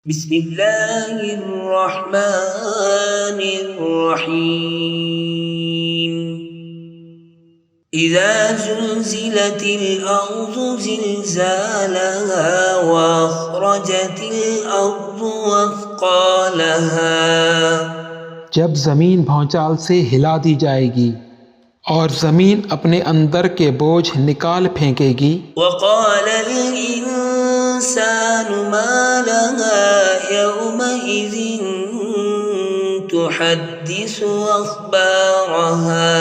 بسم اللہ الرحمن الرحیم اذا زلزلت الارض زلزالها واخرجت الارض اثقالها جب زمین بھونچال سے ہلا دی جائے گی اور زمین اپنے اندر کے بوجھ نکال پھینکے گی۔ وقال الانسان ما لها يومئذ تحدث اخبارها،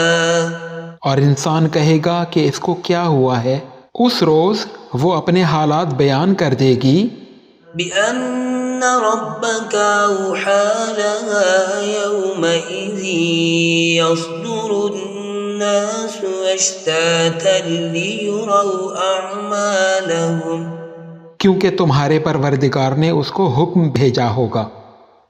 اور انسان کہے گا کہ اس کو کیا ہوا ہے؟ اس روز وہ اپنے حالات بیان کر دے گی۔ بأن ربك أوحى لها يومئذ يصدر الناس أشتاتا ليروا أعمالهم، کیونکہ تمہارے پروردگار نے اس کو حکم بھیجا ہوگا۔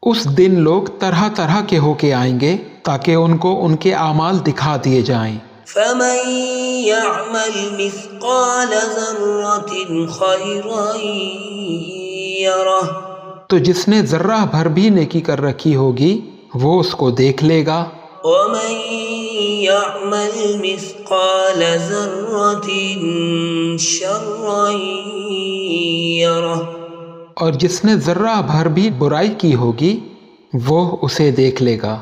اس دن لوگ طرح طرح کے ہو کے آئیں گے تاکہ ان کو ان کے اعمال دکھا دیے جائیں۔ فمن يعمل مثقال ذرة خيرا يره، تو جس نے ذرہ بھر بھی نیکی کر رکھی ہوگی وہ اس کو دیکھ لے گا۔ ومن يعمل مثقال ذرة شرا يره، اور جس نے ذرہ بھر بھی برائی کی ہوگی وہ اسے دیکھ لے گا۔